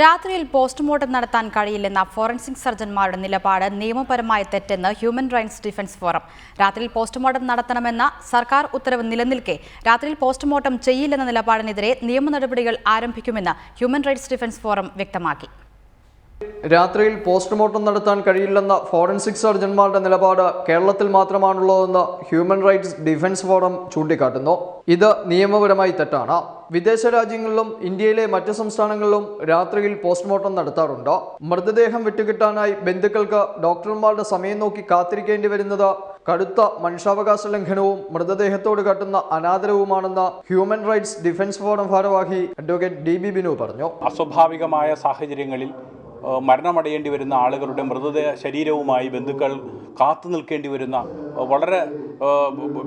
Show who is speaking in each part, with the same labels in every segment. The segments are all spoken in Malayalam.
Speaker 1: രാത്രിയിൽ പോസ്റ്റ്മോർട്ടം നടത്താൻ കഴിയില്ലെന്ന ഫോറൻസിക് സർജൻമാരുടെ നിലപാട് നിയമപരമായ തെറ്റെന്ന് ഹ്യൂമൻ റൈറ്റ്സ് ഡിഫൻസ് ഫോറം. രാത്രിയിൽ പോസ്റ്റ്മോർട്ടം നടത്തണമെന്ന സർക്കാർ ഉത്തരവ് നിലനിൽക്കെ രാത്രിയിൽ പോസ്റ്റ്മോർട്ടം ചെയ്യില്ലെന്ന നിലപാടിനെതിരെ നിയമ നടപടികൾ ആരംഭിക്കുമെന്ന് ഹ്യൂമൻ റൈറ്റ്സ് ഡിഫൻസ് ഫോറം വ്യക്തമാക്കി.
Speaker 2: രാത്രിയിൽ പോസ്റ്റ്മോർട്ടം നടത്താൻ കഴിയില്ലെന്ന ഫോറൻസിക് സർജൻമാരുടെ നിലപാട് കേരളത്തിൽ മാത്രമാണുള്ളതെന്ന് ഹ്യൂമൻ റൈറ്റ്സ് ഡിഫൻസ് ഫോറം ചൂണ്ടിക്കാട്ടുന്നു. ഇത് നിയമപരമായി തെറ്റാണ്. വിദേശ രാജ്യങ്ങളിലും ഇന്ത്യയിലെ മറ്റ് സംസ്ഥാനങ്ങളിലും രാത്രിയിൽ പോസ്റ്റ്മോർട്ടം നടത്താറുണ്ട്. മൃതദേഹം വിട്ടുകിട്ടാനായി ബന്ധുക്കൾക്ക് ഡോക്ടർമാരുടെ സമയം നോക്കി കാത്തിരിക്കേണ്ടി വരുന്നത് കടുത്ത മനുഷ്യാവകാശ ലംഘനവും മൃതദേഹത്തോട് കാട്ടുന്ന അനാദരവുമാണെന്ന് ഹ്യൂമൻ റൈറ്റ്സ് ഡിഫൻസ് ഫോറം ഭാരവാഹി അഡ്വക്കേറ്റ് DB ബിനു പറഞ്ഞു.
Speaker 3: അസ്വാഭാവികമായ സാഹചര്യങ്ങളിൽ മരണമടയേണ്ടി വരുന്ന ആളുകളുടെ മൃതദേഹ ശരീരവുമായി ബന്ധുക്കൾ കാത്തു നിൽക്കേണ്ടി വരുന്ന വളരെ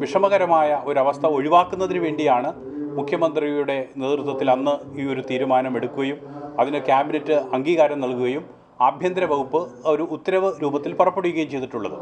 Speaker 3: വിഷമകരമായ ഒരവസ്ഥ ഒഴിവാക്കുന്നതിന് വേണ്ടിയാണ് മുഖ്യമന്ത്രിയുടെ നേതൃത്വത്തിൽ അന്ന് ഈ ഒരു തീരുമാനം എടുക്കുകയും അതിന് ക്യാബിനറ്റ് അംഗീകാരം നൽകുകയും ആഭ്യന്തര വകുപ്പ് ഒരു ഉത്തരവ് രൂപത്തിൽ പുറപ്പെടുവിക്കുകയും ചെയ്തിട്ടുള്ളത്.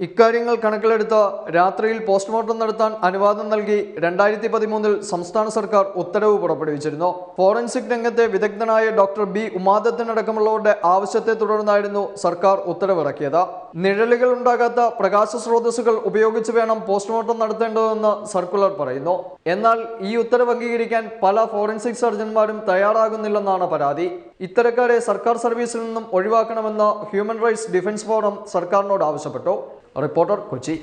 Speaker 2: ഇക്കാര്യങ്ങൾ കണക്കിലെടുത്ത് രാത്രിയിൽ പോസ്റ്റ്മോർട്ടം നടത്താൻ അനുവാദം നൽകി 2013 സംസ്ഥാന സർക്കാർ ഉത്തരവ് പുറപ്പെടുവിച്ചിരുന്നു. ഫോറൻസിക് രംഗത്തെ വിദഗ്ധനായ ഡോക്ടർ B ഉമാദത്തനടക്കമുള്ളവരുടെ ആവശ്യത്തെ തുടർന്നായിരുന്നു സർക്കാർ ഉത്തരവിറക്കിയത്. നിഴലുകൾ ഉണ്ടാകാത്ത പ്രകാശ സ്രോതസ്സുകൾ ഉപയോഗിച്ച് വേണം പോസ്റ്റ്മോർട്ടം നടത്തേണ്ടതെന്ന് സർക്കുലർ പറയുന്നു. എന്നാൽ ഈ ഉത്തരവ് അംഗീകരിക്കാൻ പല ഫോറൻസിക് സർജൻമാരും തയ്യാറാകുന്നില്ലെന്നാണ് പരാതി. ഇത്തരക്കാരെ സർക്കാർ സർവീസിൽ നിന്നും ഒഴിവാക്കണമെന്ന് ഹ്യൂമൻ റൈറ്റ്സ് ഡിഫൻസ് ഫോറം സർക്കാരിനോട് ആവശ്യപ്പെട്ടു. റിപ്പോർട്ടർ, കൊച്ചി.